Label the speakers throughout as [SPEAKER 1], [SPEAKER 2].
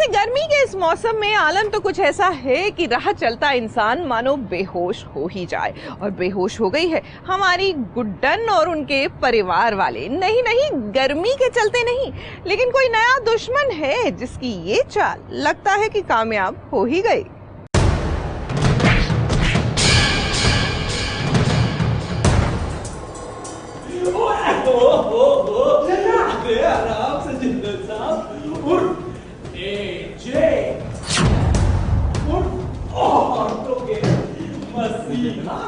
[SPEAKER 1] वैसे गर्मी के इस मौसम में आलम तो कुछ ऐसा है कि राह चलता इंसान मानो बेहोश हो ही जाए, और बेहोश हो गई है हमारी गुड्डन और उनके परिवार वाले। नहीं नहीं, गर्मी के चलते नहीं, लेकिन कोई नया दुश्मन है जिसकी ये चाल लगता है कि कामयाब हो ही गई।
[SPEAKER 2] आराम से जिंदल साहब, उठ एजे, उठ औरतों के मसीहा।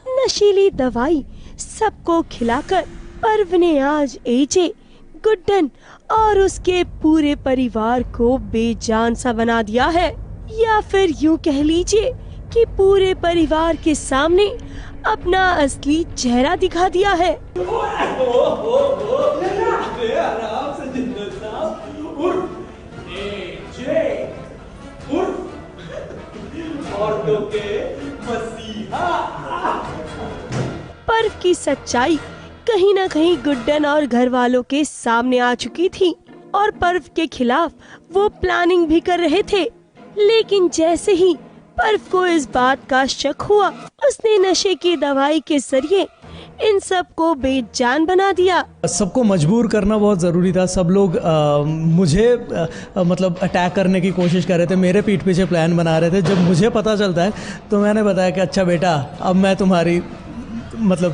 [SPEAKER 3] नशीली दवाई सबको खिलाकर पर्व ने आज एजे, गुड्डन और उसके पूरे परिवार को बेजान सा बना दिया है, या फिर यूं कह लीजिए कि पूरे परिवार के सामने अपना असली चेहरा दिखा दिया है।
[SPEAKER 2] आराम से जिंदल साहब, उठ एजे, उठ औरतों के मसीहा।
[SPEAKER 3] पर्व की सच्चाई कहीं न कहीं गुड्डन और घर वालों के सामने आ चुकी थी और पर्व के खिलाफ वो प्लानिंग भी कर रहे थे। लेकिन जैसे ही पर्व को इस बात का शक हुआ, उसने नशे की दवाई के जरिए इन सब को बेजान बना दिया।
[SPEAKER 4] सबको मजबूर करना बहुत ज़रूरी था। सब लोग मुझे मतलब अटैक करने की कोशिश कर रहे थे, मेरे पीठ पीछे प्लान बना रहे थे। जब मुझे पता चलता है तो मैंने बताया कि अच्छा बेटा, अब मैं तुम्हारी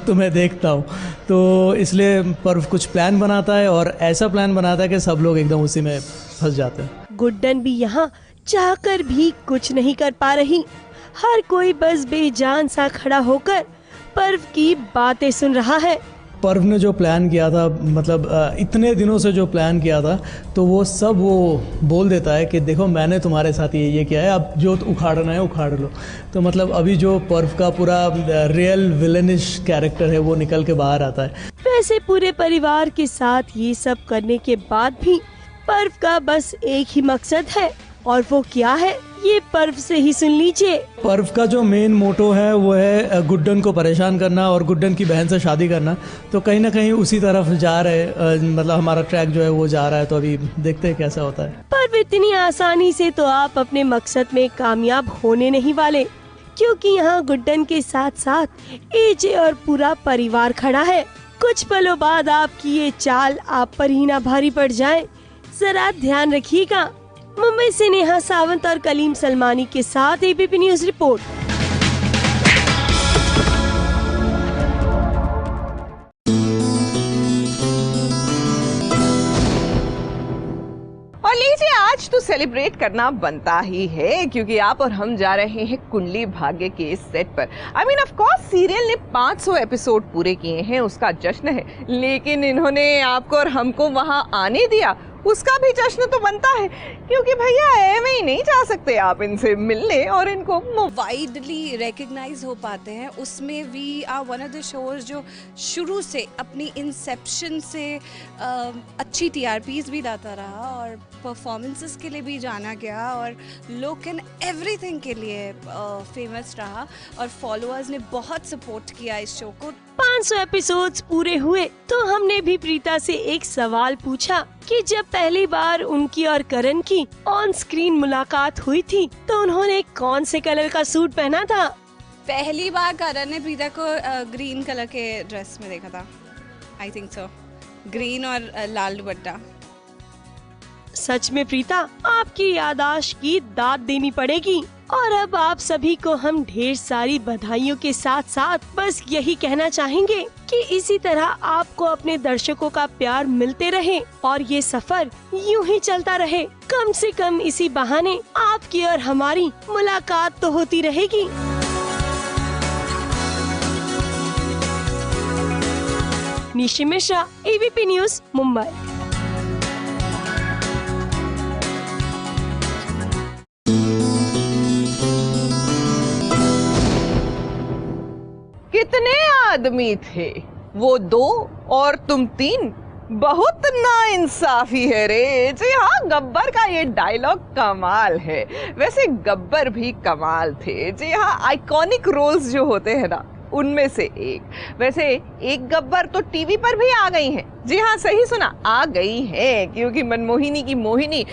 [SPEAKER 4] तुम्हें देखता हूँ। तो इसलिए पर्व कुछ प्लान बनाता है और ऐसा प्लान बनाता है कि सब लोग एकदम उसी में फंस जाते हैं।
[SPEAKER 3] गुड्डन भी यहाँ चाहकर भी कुछ नहीं कर पा रही। हर कोई बस बेजान सा खड़ा होकर पर्व की बातें सुन रहा है।
[SPEAKER 4] पर्व ने जो प्लान किया था, इतने दिनों से जो प्लान किया था, तो वो सब वो बोल देता है कि देखो मैंने तुम्हारे साथ ये किया है, अब जो उखाड़ना है उखाड़ लो। तो अभी जो पर्व का पूरा रियल विलेनिश कैरेक्टर है वो निकल के बाहर आता है।
[SPEAKER 3] वैसे पूरे परिवार के साथ ये सब करने के बाद भी पर्व का बस एक ही मकसद है, और वो क्या है ये पर्व से ही सुन लीजिए।
[SPEAKER 4] पर्व का जो मेन मोटो है वो है गुड्डन को परेशान करना और गुड्डन की बहन से शादी करना। तो कहीं ना कहीं उसी तरफ जा रहे, हमारा ट्रैक जो है वो जा रहा है। तो अभी देखते हैं कैसा होता है।
[SPEAKER 3] पर्व इतनी आसानी से तो आप अपने मकसद में कामयाब होने नहीं वाले, क्योंकि यहाँ गुड्डन के साथ साथ एजे और पूरा परिवार खड़ा है। कुछ पलों बाद आपकी ये चाल आप पर ही ना भारी पड़ जाए, जरा ध्यान रखिएगा। मुंबई से नेहा सावंत और कलीम सलमानी के साथ एबीपी न्यूज रिपोर्ट।
[SPEAKER 1] और लीजिए, आज तो सेलिब्रेट करना बनता ही है, क्योंकि आप और हम जा रहे हैं कुंडली भाग्य के सेट पर। ऑफ कोर्स सीरियल ने 500 एपिसोड पूरे किए हैं, उसका जश्न है। लेकिन इन्होंने आपको और हमको वहां आने दिया, उसका भी जश्न तो बनता है, क्योंकि भैया ऐਵੇਂ ही नहीं जा सकते आप इनसे मिलने और इनको
[SPEAKER 5] वाइडली रिकग्नाइज हो पाते हैं। उसमें we are one of the shows जो शुरू से अपनी इंसेप्शन से अच्छी टीआरपीज भी लाता रहा और परफॉर्मेंसेस के लिए भी जाना गया और लुक एंड एवरीथिंग के लिए फेमस रहा, और फॉलोअर्स ने बहुत सपोर्ट किया इस शो को।
[SPEAKER 3] 500 एपिसोड्स पूरे हुए तो हमने भी प्रीता से एक सवाल पूछा कि जब पहली बार उनकी और करण की ऑन स्क्रीन मुलाकात हुई थी तो उन्होंने कौन से कलर का सूट पहना था।
[SPEAKER 5] पहली बार करण ने प्रीता को ग्रीन कलर के ड्रेस में देखा था, आई थिंक सो, ग्रीन और लाल दुपट्टा।
[SPEAKER 3] सच में प्रीता, आपकी याददाश्त की दाद देनी पड़ेगी। और अब आप सभी को हम ढेर सारी बधाइयों के साथ साथ बस यही कहना चाहेंगे कि इसी तरह आपको अपने दर्शकों का प्यार मिलते रहे और ये सफर यूं ही चलता रहे। कम से कम इसी बहाने आपकी और हमारी मुलाकात तो होती रहेगी। Nishi Mishra, ABP news, Mumbai.
[SPEAKER 1] कितने आदमी थे? वो 2 और तुम 3। बहुत नाइंसाफी है रे। जी हाँ, गब्बर का ये डायलॉग कमाल है। वैसे गब्बर भी कमाल थे। जी हाँ, आइकॉनिक रोल्स जो होते हैं ना, उनमें से एक। वैसे एक गब्बर तो टीवी पर भी आ गई हैं। जी हाँ, सही सुना, आ गई हैं, क्योंकि मनमोहिनी की मोहिनी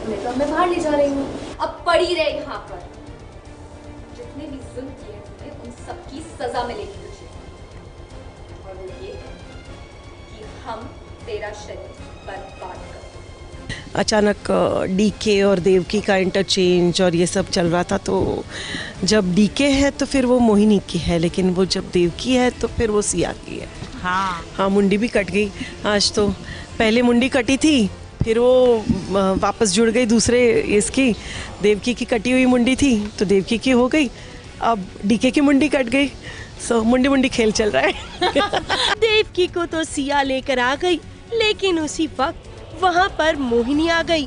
[SPEAKER 6] मैं तो मैं बाहर ले जा रही हूँ। अब पड़ी रहे यहाँ पर। जितने भी जुल्म किए तुमने, उन सबकी सजा मिलेगी तुझे। और वो ये है कि हम तेरा शरीर बर्बाद कर।
[SPEAKER 3] अचानक डीके और देवकी का इंटरचेंज और ये सब चल रहा था, तो जब डीके है तो फिर वो मोहिनी की है, लेकिन वो जब देवकी है तो फिर वो सिया की है। हाँ, मुंडी भी कट गई आज तो। पहले मुंडी कटी थी, फिर वो वापस जुड़ गई दूसरे इसकी। देवकी की कटी हुई मुंडी थी तो देवकी की हो गई, अब डीके की मुंडी कट गई। सो मुंडी मुंडी खेल चल रहा है। देवकी को तो सिया लेकर आ गई, लेकिन उसी वक्त वहाँ पर मोहिनी आ गई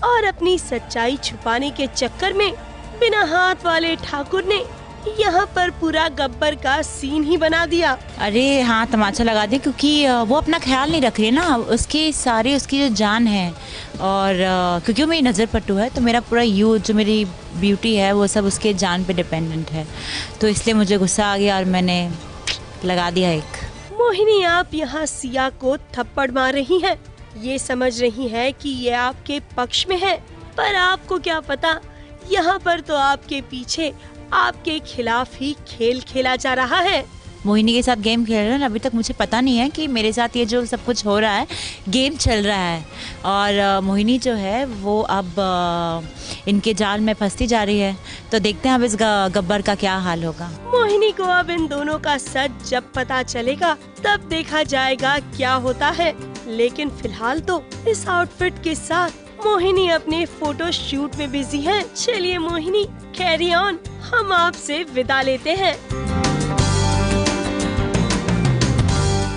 [SPEAKER 3] और अपनी सच्चाई छुपाने के चक्कर में बिना हाथ वाले ठाकुर ने यहाँ पर पूरा गब्बर का सीन ही बना दिया।
[SPEAKER 7] अरे हाँ, तमाचा लगा दे, क्योंकि वो अपना ख्याल नहीं रख रही ना। उसकी जो जान है, और क्योंकि वो मेरी नज़र पट्टू है, तो मेरा पूरा यूथ, जो मेरी ब्यूटी है, वो सब उसके जान पे डिपेंडेंट है। तो इसलिए मुझे गुस्सा आ गया और मैंने लगा दिया एक।
[SPEAKER 3] मोहिनी, आप यहाँ सिया को थप्पड़ मार रही हैं, ये समझ रही है कि ये आपके पक्ष में है, पर आपको क्या पता, यहाँ पर तो आपके पीछे आपके खिलाफ ही खेल खेला जा रहा है।
[SPEAKER 7] मोहिनी के साथ गेम खेल रहे हैं। अभी तक मुझे पता नहीं है कि मेरे साथ ये जो सब कुछ हो रहा है, गेम चल रहा है, और मोहिनी जो है वो अब इनके जाल में फंसती जा रही है। तो देखते हैं अब इस गब्बर का क्या हाल होगा।
[SPEAKER 3] मोहिनी को अब इन दोनों का सच जब पता चलेगा, तब देखा जाएगा क्या होता है। लेकिन फिलहाल तो इस आउटफिट के साथ मोहिनी अपने फोटो शूट में बिजी है। चलिए मोहिनी, कैरी ऑन, हम आपसे विदा लेते हैं।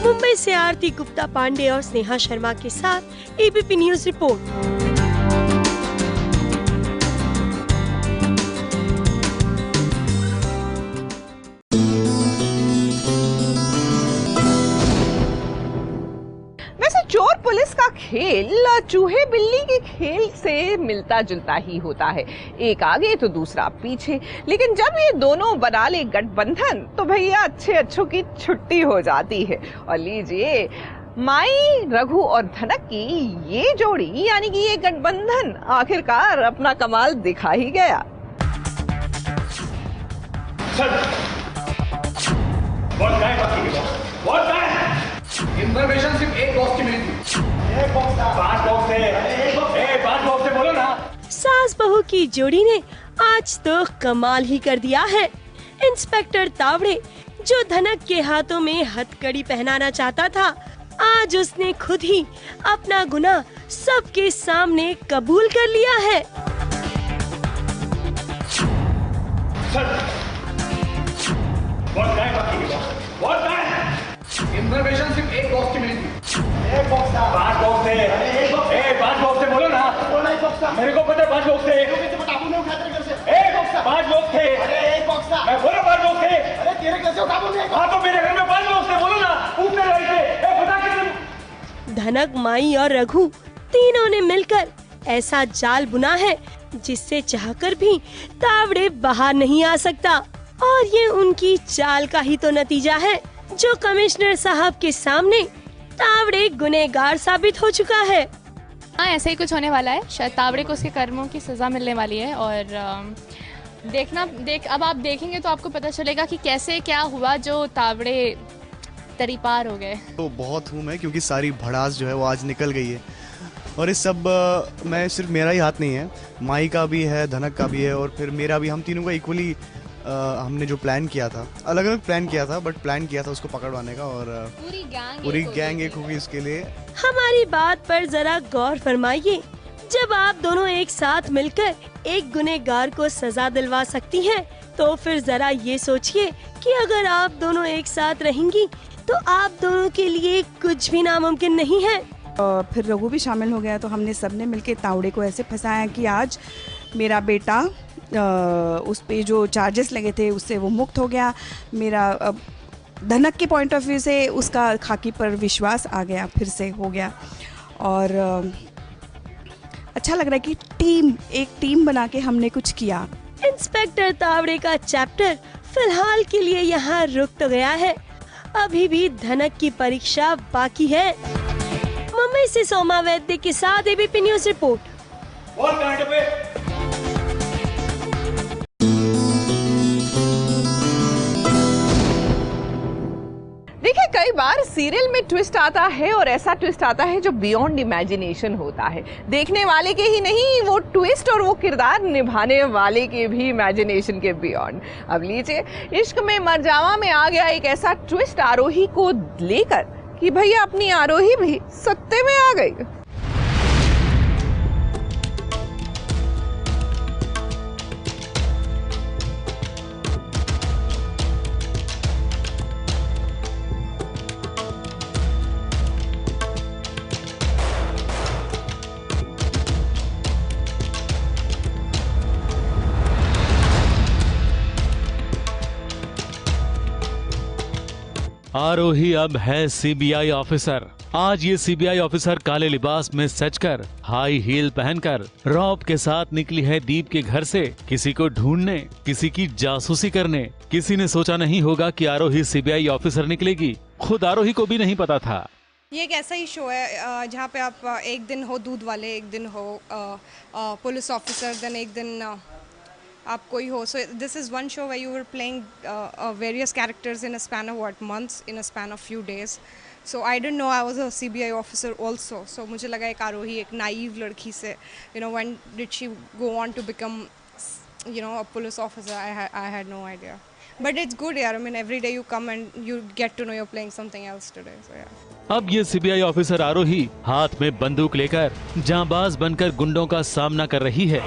[SPEAKER 3] मुंबई से आरती गुप्ता पांडे और स्नेहा शर्मा के साथ एबीपी न्यूज रिपोर्ट।
[SPEAKER 1] चोर पुलिस का खेल चूहे बिल्ली के खेल से मिलता जुलता ही होता है, एक आगे तो दूसरा पीछे। लेकिन जब ये दोनों बना ले गठबंधन, तो भैया अच्छे अच्छों की छुट्टी हो जाती है। और लीजिए, माई, रघु और धनक की ये जोड़ी, यानी कि ये गठबंधन आखिरकार अपना कमाल दिखा ही गया।
[SPEAKER 2] इंफॉर्मेशन सिर्फ एक बॉक्स की मिली थी। एक बॉक्स था। 5 बॉक्स थे। 5 बॉक्स थे, बोलो ना।
[SPEAKER 3] सास बहू की जोड़ी ने आज तो कमाल ही कर दिया है। इंस्पेक्टर तावड़े, जो धनक के हाथों में हथकड़ी पहनाना चाहता था, आज उसने खुद ही अपना गुनाह सबके सामने कबूल कर लिया है।
[SPEAKER 2] इंफॉर्मेशन सिर्फ एक बॉक्स की मिली थी। एक बॉक्स था। 5 बॉक्स थे। 5 बॉक्स थे, बोलो ना। एक बॉक्स था। मेरे को पता है 5 बॉक्स थे। टापू ने उठाया तेरे घर से। एक बॉक्स था। 5 बॉक्स थे। अरे एक बॉक्स था। मैं बोला 5 बॉक्स थे। अरे तेरे घर से उठा बोल। हाँ, तो मेरे घर में 5 बॉक्स थे, बोलो ना। पूछने रहे थे। पता
[SPEAKER 3] धनक, माई और रघु तीनों ने मिलकर ऐसा जाल बुना है जिससे चाहकर भी तावड़े बाहर नहीं आ सकता। और ये उनकी चाल का ही तो नतीजा है जो कमिश्नर साहब के सामने तावड़े गुनहगार साबित हो चुका है।
[SPEAKER 8] हाँ, ऐसा ही कुछ होने वाला है। शायद तावड़े को उसके कर्मों की सज़ा मिलने वाली है और अब आप देखेंगे तो आपको पता चलेगा कि कैसे क्या हुआ जो तावड़े तरी पार हो गए।
[SPEAKER 9] तो बहुत हूँ मैं, क्योंकि सारी भड़ास जो है वो आज निकल गई है और इस सब में सिर्फ मेरा ही हाथ नहीं है, माई का भी है, धनक का भी है और फिर मेरा भी। हम तीनों का इक्वली हमने जो प्लान किया था, अलग अलग प्लान किया था, बट प्लान किया था उसको पकड़वाने का और पूरी गैंग एक होगी इसके लिए।
[SPEAKER 3] हमारी बात पर जरा गौर फरमाइए। जब आप दोनों एक साथ मिलकर एक गुनहगार को सजा दिलवा सकती हैं, तो फिर जरा ये सोचिए कि अगर आप दोनों एक साथ रहेंगी तो आप दोनों के लिए कुछ भी नामुमकिन नहीं है।
[SPEAKER 10] फिर रघु भी शामिल हो गया, तो हमने सबने मिलके तावड़े को ऐसे फंसाया कि आज मेरा बेटा उस पे जो चार्जेस लगे थे उससे वो मुक्त हो गया। मेरा धनक के पॉइंट ऑफ व्यू से उसका खाकी पर विश्वास आ गया, फिर से हो गया। और अच्छा लग रहा है कि एक टीम बना के हमने कुछ किया।
[SPEAKER 3] इंस्पेक्टर तावड़े का चैप्टर फिलहाल के लिए यहाँ रुक तो गया है, अभी भी धनक की परीक्षा बाकी है। मुंबई से सोमा वैद्य के साथ एबीपी न्यूज रिपोर्ट।
[SPEAKER 2] और कांटे पे
[SPEAKER 1] देखिए, कई बार सीरियल में ट्विस्ट आता है और ऐसा ट्विस्ट आता है जो बियॉन्ड इमेजिनेशन होता है। देखने वाले के ही नहीं, वो ट्विस्ट और वो किरदार निभाने वाले के भी इमेजिनेशन के बियॉन्ड। अब लीजिए, इश्क में मरजावा में आ गया एक ऐसा ट्विस्ट आरोही को लेकर कि भैया अपनी आरोही भी सत्ते में आ गई।
[SPEAKER 11] आरोही अब है सीबीआई ऑफिसर। आज ये सीबीआई ऑफिसर काले लिबास में सजकर, हाई हील पहनकर रॉब के साथ निकली है दीप के घर से किसी को ढूंढने, किसी की जासूसी करने। किसी ने सोचा नहीं होगा कि आरोही सीबीआई ऑफिसर निकलेगी। खुद आरोही को भी नहीं पता था।
[SPEAKER 5] ये एक ऐसा ही शो है जहाँ पे आप एक दिन हो दूध वाले, एक दिन हो पुलिस ऑफिसर, देन एक दिन आप कोई हो। So this is one show where you were playing various characters in a span of what months, in a span of few days. So I didn't know I was a CBI officer also. So मुझे लगा एक आरोही एक naive लड़की से, you know, when did she go on to become, you know, a police officer? I had no idea. But it's good, यार. I mean, every day you come and you get to know you're playing something else today. So yeah.
[SPEAKER 11] अब ये CBI officer आरोही हाथ में बंदूक लेकर जांबाज बनकर गुंडों का सामना कर रही है।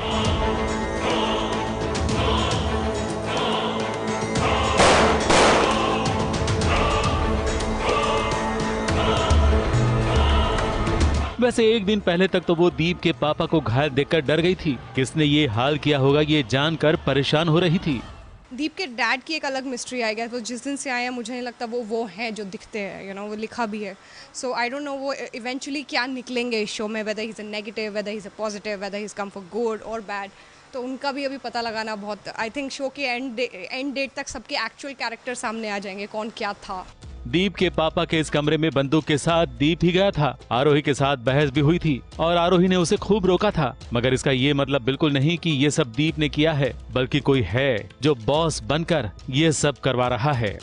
[SPEAKER 11] वैसे एक दिन पहले तक तो वो दीप के पापा को घायल देखकर डर गई थी। किसने ये हाल किया होगा ये जानकर परेशान हो रही थी।
[SPEAKER 5] दीप के डैड की एक अलग मिस्ट्री आई गया। वो जिस दिन से आए हैं मुझे नहीं लगता वो हैं जो दिखते हैं, यू नो, वो लिखा भी है। सो आई डोंट नो वो इवेंचुअली क्या निकलेंगे इस शो में, weather he is a negative, weather he is a positive, weather he is come for good और बैड। तो उनका भी अभी पता लगाना बहुत, आई थिंक शो के एंड डेट तक सबके एक्चुअल कैरेक्टर सामने आ जाएंगे, कौन क्या था।
[SPEAKER 11] दीप के पापा के इस कमरे में बंदूक के साथ दीप ही गया था। आरोही के साथ बहस भी हुई थी और आरोही ने उसे खूब रोका था, मगर इसका ये मतलब बिल्कुल नहीं कि ये सब दीप ने किया है, बल्कि कोई है जो बॉस बनकर ये सब करवा रहा है।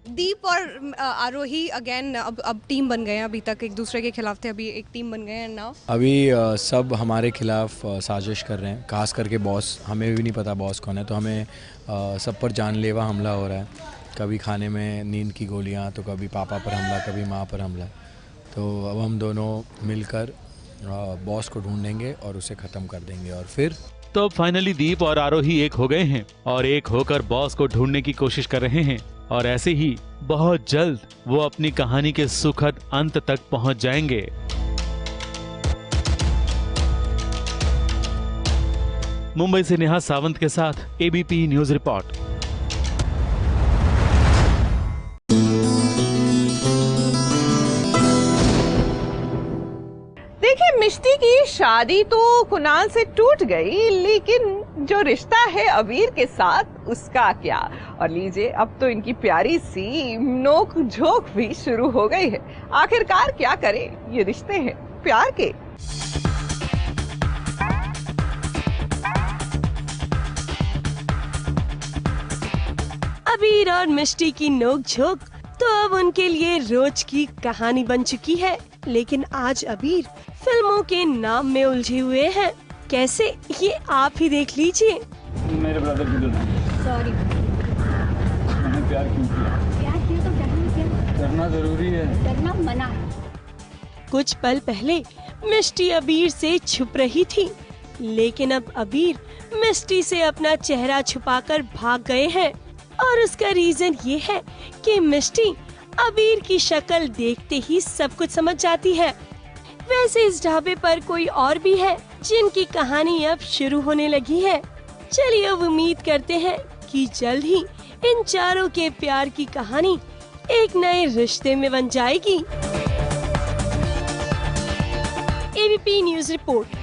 [SPEAKER 5] दीप और आरोही अगेन अब टीम बन गए हैं। अभी तक एक दूसरे के खिलाफ थे, अभी एक टीम बन गए हैं नाउ।
[SPEAKER 12] अभी सब हमारे खिलाफ साजिश कर रहे हैं, खास करके बॉस। हमें भी नहीं पता बॉस कौन है, तो हमें सब पर जानलेवा हमला हो रहा है। कभी खाने में नींद की गोलियां, तो कभी पापा पर हमला, कभी माँ पर हमला। तो अब हम दोनों मिलकर बॉस को ढूंढेंगे और उसे ख़त्म कर देंगे। और फिर
[SPEAKER 11] तो फाइनली दीप और आरोही एक हो गए हैं और एक होकर बॉस को ढूंढने की कोशिश कर रहे हैं। और ऐसे ही बहुत जल्द वो अपनी कहानी के सुखद अंत तक पहुंच जाएंगे। मुंबई से नेहा सावंत के साथ एबीपी न्यूज रिपोर्ट।
[SPEAKER 1] देखिए, मिष्टी की शादी तो कुणाल से टूट गई, लेकिन जो रिश्ता है अबीर के साथ उसका क्या। और लीजिए, अब तो इनकी प्यारी सी नोक झोंक भी शुरू हो गई है। आखिरकार क्या करे, ये रिश्ते हैं प्यार के।
[SPEAKER 3] अबीर और मिष्टी की नोक-झोंक तो अब उनके लिए रोज की कहानी बन चुकी है। लेकिन आज अबीर फिल्मों के नाम में उलझे हुए हैं। कैसे, ये आप ही देख लीजिए।
[SPEAKER 2] मेरे ब्रदर की दुल्हन।
[SPEAKER 6] सॉरी,
[SPEAKER 2] मैंने प्यार क्यों किया?
[SPEAKER 6] प्यार किया तो क्या
[SPEAKER 2] करना जरूरी है।
[SPEAKER 6] करना मना है।
[SPEAKER 3] कुछ पल पहले मिष्टी अबीर से छुप रही थी, लेकिन अब अबीर मिष्टी से अपना चेहरा छुपाकर भाग गए हैं। और उसका रीजन ये है कि मिष्टी अबीर की शक्ल देखते ही सब कुछ समझ जाती है। वैसे इस ढाबे पर कोई और भी है जिनकी कहानी अब शुरू होने लगी है। चलिए अब उम्मीद करते हैं कि जल्द ही इन चारों के प्यार की कहानी एक नए रिश्ते में बन जाएगी। ABP news report.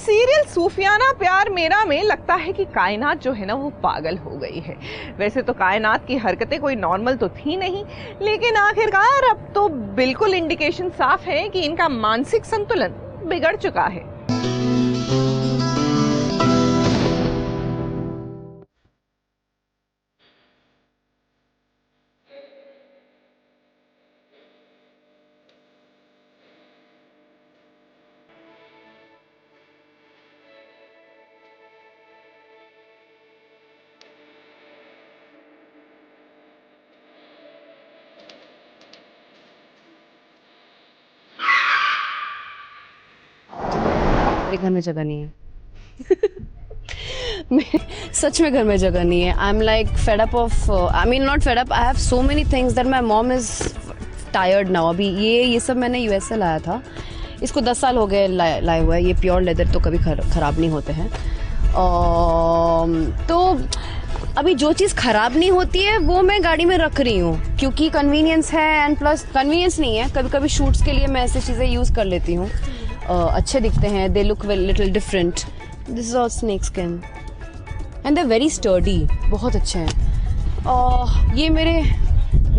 [SPEAKER 1] सीरियल सूफियाना प्यार मेरा में लगता है कि कायनात जो है ना वो पागल हो गई है। वैसे तो कायनात की हरकतें कोई नॉर्मल तो थी नहीं, लेकिन आखिरकार अब तो बिल्कुल इंडिकेशन साफ है कि इनका मानसिक संतुलन बिगड़ चुका है।
[SPEAKER 13] मेरे घर में जगह नहीं है। सच में घर में जगह नहीं है। I am like fed up of, I mean not fed up, I have so many things that my mom is tired now. अभी ये सब मैंने यूएस से लाया था। इसको 10 साल हो गए लाए हुआ है। ये प्योर लेदर तो कभी ख़राब नहीं होते हैं। तो अभी जो चीज़ ख़राब नहीं होती है वो मैं गाड़ी में रख रही हूँ, क्योंकि कन्वीनियंस है। एंड प्लस कन्वीनियंस नहीं है, कभी कभी शूट्स के लिए मैं ऐसी चीज़ें यूज़ कर लेती हूँ। अच्छे दिखते हैं, they look little different. This is all snake skin and they very sturdy, बहुत अच्छे हैं। ये मेरे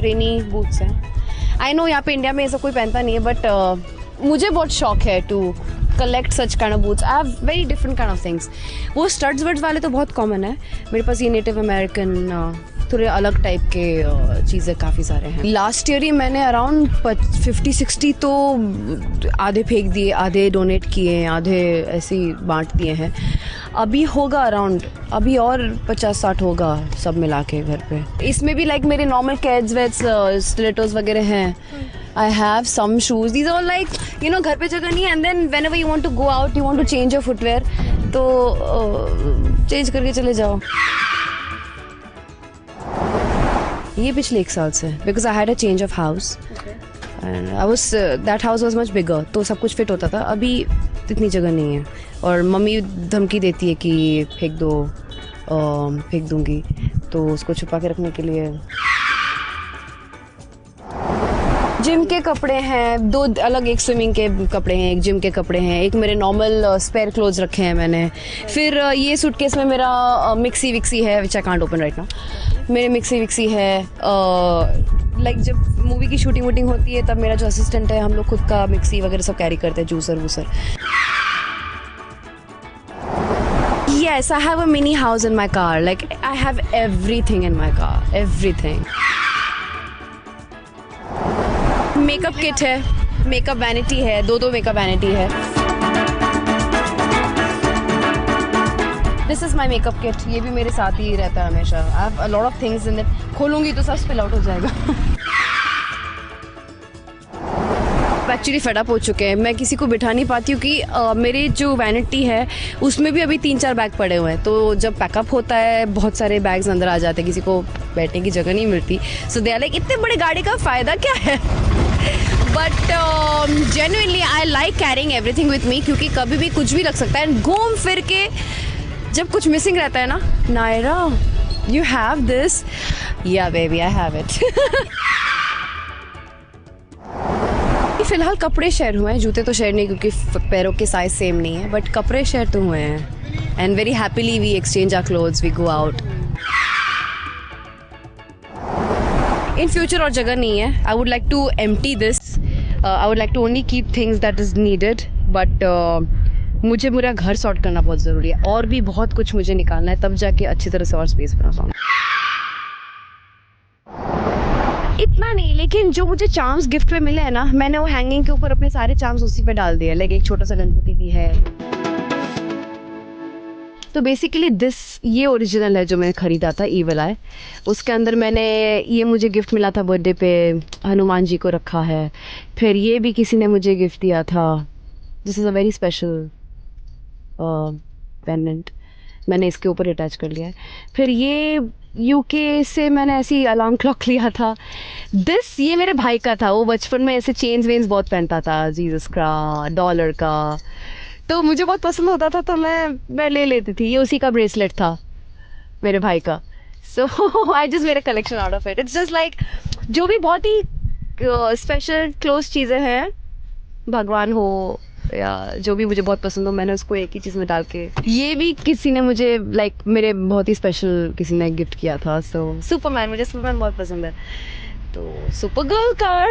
[SPEAKER 13] रेनी बूट्स हैं। आई नो यहाँ पे इंडिया में ऐसा कोई पहनता नहीं है, बट मुझे बहुत शौक है to collect such kind of boots. I have very different kind of things. वो स्टड्स वर्ड्स वाले तो बहुत कॉमन है मेरे पास। ये नेटिव अमेरिकन थोड़े अलग टाइप के चीज़ें काफ़ी सारे हैं। लास्ट ईयर ही मैंने अराउंड 50-60 तो आधे फेंक दिए, आधे डोनेट किए, आधे ऐसे ही बांट दिए हैं। अभी होगा अराउंड, अभी और 50-60 होगा सब मिला के घर पे। इसमें भी लाइक मेरे नॉर्मल कैड्स वेट्स स्टिलेटोस वगैरह हैं। I have some shoes. These are like, you know, घर पे जगह नहीं है, and then whenever you want to go out, you want to change your footwear, तो चेंज करके चले जाओ। ये पिछले 1 साल से, because I had a change of house, and I was that house was much bigger, तो सब कुछ फिट होता था। अभी इतनी जगह नहीं है, और मम्मी धमकी देती है कि फेंक दो, फेंक दूंगी, तो उसको छुपा के रखने के लिए जिम के कपड़े हैं 2 अलग, एक स्विमिंग के कपड़े हैं, एक जिम के कपड़े हैं, एक मेरे नॉर्मल स्पेयर क्लोथ्स रखे हैं मैंने। फिर ये सूटकेस में मेरा मिक्सी विक्सी है, which I can't open right now. मेरे मिक्सी विक्सी है। लाइक जब मूवी की शूटिंग वूटिंग होती है तब मेरा जो असिस्टेंट है, हम लोग खुद का मिक्सी वगैरह सब कैरी करते हैं, juicer वूसर। Yes, I have a mini house in my car. Like I have everything in my car, everything. Makeup kit है, मेकअप वैनिटी है, 2 मेकअप वैनिटी है। This is my makeup kit, ये भी मेरे साथ ही रहता है हमेशा। I have a lot of things in it. खोलूंगी तो सब स्पिल आउट हो जाएगा। एक्चुअली फेड अप हो चुके हैं। मैं किसी को बिठा नहीं पाती हूँ कि मेरी जो वैनिटी है उसमें भी अभी 3-4 बैग पड़े हुए हैं। तो जब पैकअप होता है बहुत सारे बैग्स अंदर आ जाते हैं, किसी को बैठने की जगह नहीं मिलती। सो दे आर लाइक, इतने बड़े गाड़ी का फ़ायदा क्या है? But genuinely I like carrying everything with me, क्योंकि कभी भी कुछ भी रख सकता है। एंड घूम फिर के जब कुछ मिसिंग रहता है ना, नायरा यू हैव दिस, या बेबी आई हैव इट। फिलहाल कपड़े शेयर हुए हैं, जूते तो शेयर नहीं क्योंकि पैरों के साइज सेम नहीं है, बट कपड़े शेयर तो हुए हैं and very happily we exchange our clothes, we go out. In future और जगह नहीं है, I would like to empty this, I would like to only keep things that is needed, but मुझे मेरा घर सॉर्ट करना बहुत ज़रूरी है और भी बहुत कुछ मुझे निकालना है, तब जाके अच्छी तरह से और स्पेस बना पाऊँ। इतना नहीं, लेकिन जो मुझे चार्म्स गिफ्ट में मिले हैं ना, मैंने वो हैंगिंग के ऊपर अपने सारे चार्म्स उसी पे डाल दिए। लाइक एक छोटा सा गणपति भी है। तो बेसिकली ये ओरिजिनल है जो मैंने ख़रीदा था, ईवल आई। उसके अंदर मैंने ये मुझे गिफ्ट मिला था बर्थडे पे, हनुमान जी को रखा है। फिर ये भी किसी ने मुझे गिफ्ट दिया था, this is a very special pendant, मैंने इसके ऊपर अटैच कर लिया है। फिर ये यूके से मैंने ऐसी अलार्म क्लॉक लिया था। ये मेरे भाई का था, वो बचपन में ऐसे चेन्स वेन्स बहुत पहनता था, जीसस का, डॉलर का, तो मुझे बहुत पसंद होता था, तो मैं ले लेती थी। ये उसी का ब्रेसलेट था मेरे भाई का। सो आई जस्ट मेरे collection out of it. It's just like जो भी बहुत ही स्पेशल क्लोज चीज़ें हैं, भगवान हो या जो भी मुझे बहुत पसंद हो, मैंने उसको एक ही चीज़ में डाल के। ये भी किसी ने मुझे मेरे बहुत ही स्पेशल किसी ने गिफ्ट किया था। सो सुपरमैन, मुझे सुपरमैन बहुत पसंद है, तो सुपर गर्ल कार।